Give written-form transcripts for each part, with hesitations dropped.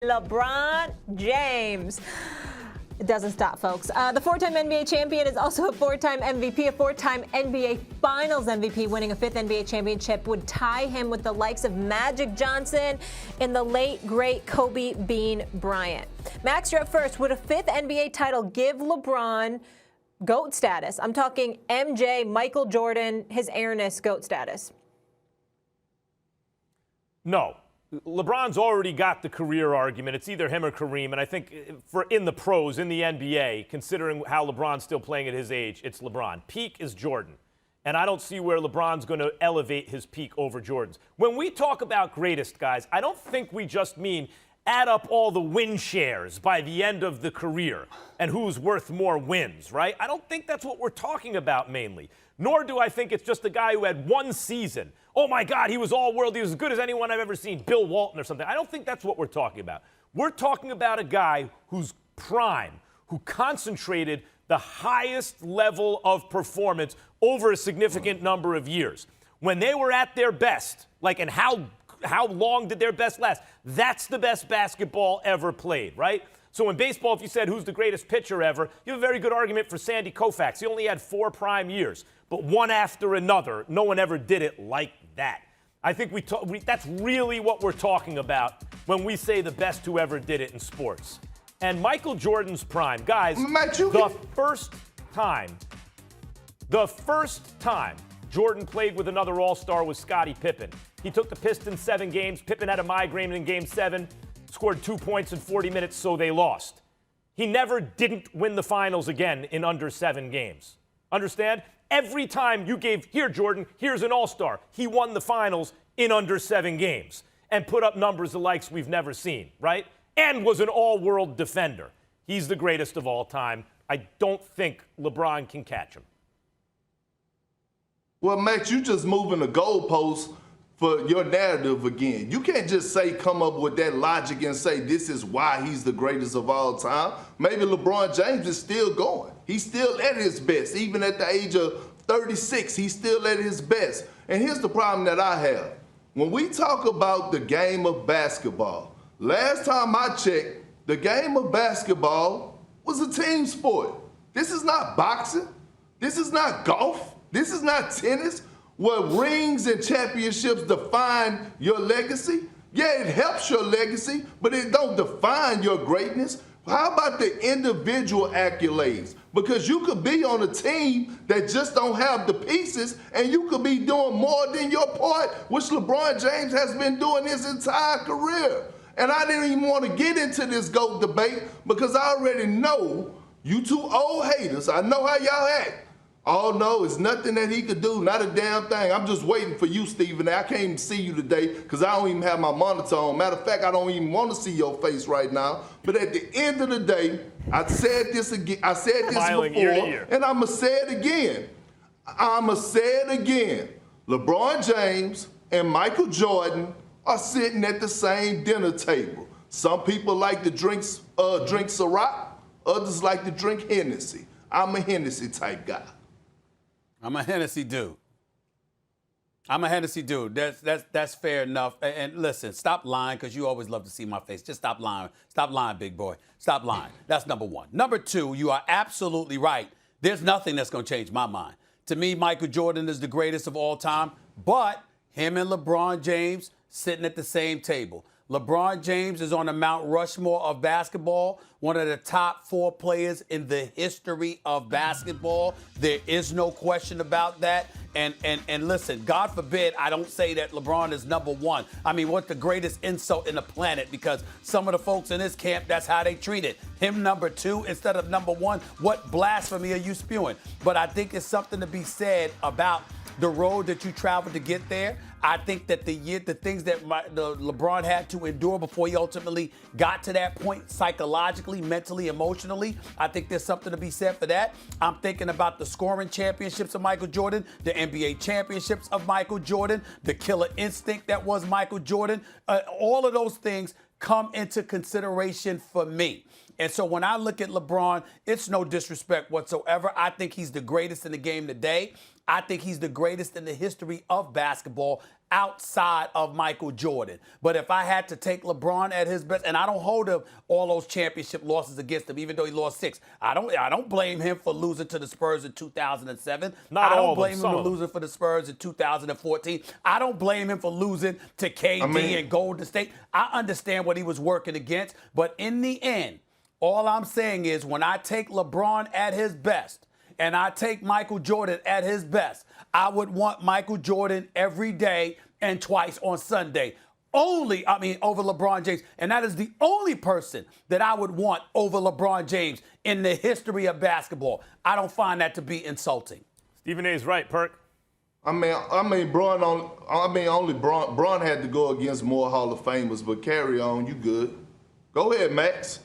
LeBron James. It doesn't stop, folks. The four-time NBA champion is also a four-time MVP, a four-time NBA Finals MVP. Winning a fifth NBA championship would tie him with the likes of Magic Johnson and the late, great Kobe Bean Bryant. Max, you're up first. Would a fifth NBA title give LeBron GOAT status? I'm talking MJ, Michael Jordan, his airness GOAT status. No. LeBron's already got the career argument. It's either him or Kareem. And I think in the pros, in the NBA, considering how LeBron's still playing at his age, it's LeBron. Peak is Jordan. And I don't see where LeBron's going to elevate his peak over Jordan's. When we talk about greatest, guys, I don't think we just mean add up all the win shares by the end of the career and who's worth more wins, right? I don't think that's what we're talking about mainly. Nor do I think it's just a guy who had one season. Oh, my God, he was all-world. He was as good as anyone I've ever seen, Bill Walton or something. I don't think that's what we're talking about. We're talking about a guy who's prime, who concentrated the highest level of performance over a significant number of years. When they were at their best, and how long did their best last? That's the best basketball ever played, right? So in baseball, if you said who's the greatest pitcher ever, you have a very good argument for Sandy Koufax. He only had 4 prime years, but one after another. No one ever did it like that. I think that's really what we're talking about when we say the best who ever did it in sports. And Michael Jordan's prime, guys, the first time Jordan played with another All-Star was Scottie Pippen. He took the Pistons 7 games. Pippen had a migraine in Game 7, scored 2 points in 40 minutes, so they lost. He never didn't win the finals again in under 7 games. Understand? Every time you gave, here, Jordan, here's an All-Star, he won the finals in under 7 games and put up numbers the likes we've never seen, right? And was an all-world defender. He's the greatest of all time. I don't think LeBron can catch him. Well, Max, you just moving the goalposts for your narrative again. You can't just come up with that logic and say this is why he's the greatest of all time. Maybe LeBron James is still going. He's still at his best. Even at the age of 36, he's still at his best. And here's the problem that I have. When we talk about the game of basketball, last time I checked, the game of basketball was a team sport. This is not boxing. This is not golf. This is not tennis, where rings and championships define your legacy. Yeah, it helps your legacy, but it don't define your greatness. How about the individual accolades? Because you could be on a team that just don't have the pieces, and you could be doing more than your part, which LeBron James has been doing his entire career. And I didn't even want to get into this GOAT debate because I already know you two old haters. I know how y'all act. Oh, no, it's nothing that he could do, not a damn thing. I'm just waiting for you, Stephen A. I can't even see you today because I don't even have my monitor on. Matter of fact, I don't even want to see your face right now. But at the end of the day, I said this again. I said this Smiling before, ear to ear. and I'm going to say it again. LeBron James and Michael Jordan are sitting at the same dinner table. Some people like to drink Ciroc. Others like to drink Hennessy. I'm a Hennessy type guy. I'm a Hennessy dude. That's fair enough. And listen, stop lying because you always love to see my face. Just stop lying. Stop lying, big boy. Stop lying. That's number one. Number two, you are absolutely right. There's nothing that's going to change my mind. To me, Michael Jordan is the greatest of all time, but him and LeBron James sitting at the same table. LeBron James is on the Mount Rushmore of basketball, one of the top 4 players in the history of basketball. There is no question about that. And listen, God forbid I don't say that LeBron is number 1. I mean, what's the greatest insult in the planet? Because some of the folks in this camp, that's how they treat it. Him number 2 instead of number 1. What blasphemy are you spewing? But I think it's something to be said about the road that you traveled to get there. I think that the things that LeBron had to endure before he ultimately got to that point psychologically, mentally, emotionally, I think there's something to be said for that. I'm thinking about the scoring championships of Michael Jordan, the NBA championships of Michael Jordan, the killer instinct that was Michael Jordan. All of those things come into consideration for me. And so when I look at LeBron, it's no disrespect whatsoever. I think he's the greatest in the game today. I think he's the greatest in the history of basketball outside of Michael Jordan. But if I had to take LeBron at his best, and I don't hold him all those championship losses against him, even though he lost 6. I don't blame him for losing to the Spurs in 2007. Not I all don't of blame them, him some for of them. losing for the Spurs in 2014. I don't blame him for losing to KD and Golden State. I understand what he was working against. But in the end, all I'm saying is when I take LeBron at his best, and I take Michael Jordan at his best, I would want Michael Jordan every day and twice on Sunday. Over LeBron James. And that is the only person that I would want over LeBron James in the history of basketball. I don't find that to be insulting. Stephen A is right, Perk. Only Braun had to go against more Hall of Famers, but carry on, you good. Go ahead, Max.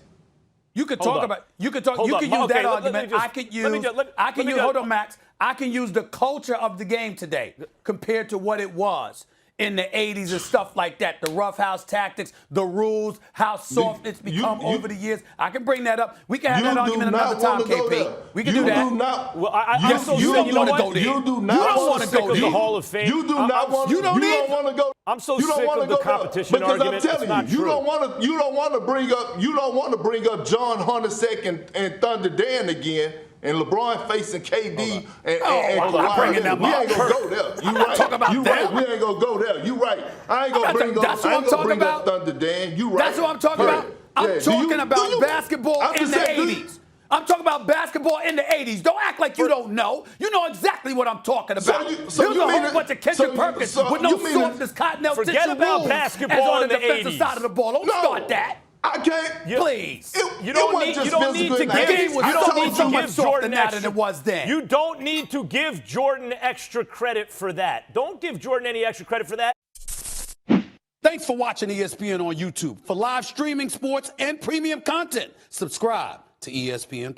You could Hold talk up. about. You could talk. Hold You up. could use Okay, that let me argument. just- I could let me use. just- let- I can let me use. just- Hold on, Max. I can use the culture of the game today compared to what it was in the 80s and stuff like that. The roughhouse tactics, the rules, how soft it's become over the years. I can bring that up. We can have that argument another time, KP. We can do that. Well, I'm Yes, so you sick. don't You know wanna what? go there. You do You not don't want wanna to sick go of the there. Hall of Fame. You do not want to. You don't want to go. I'm so you don't sick wanna of the go there. competition because argument. I'm It's telling not you, true. you don't want to bring up. You don't want to bring up John Hornacek and Thunder Dan again. And LeBron facing KD and I'm not Kawhi. bringing them We up. ain't gonna go there. You right. talking about you them. right. We ain't gonna go there. You right. I ain't gonna bring up. That's what I I'm ain't gonna talking bring up about. Thunder Dan. You right. That's what I'm talking about. I'm talking about basketball in the 80s. I'm talking about basketball in the 80s. Don't act like you don't know. You know exactly what I'm talking about. There's a whole bunch of Kendrick Perkins with no softness, Cottonelle Forget tissue about rules basketball as on in the the defensive 80s. side of the ball. Don't start that. I can't. Please. You don't need to give. The game was so much softer Jordan now than it was then. You don't need to give Jordan extra credit for that. Don't give Jordan any extra credit for that. Thanks for watching ESPN on YouTube. For live streaming, sports, and premium content, subscribe to ESPN+.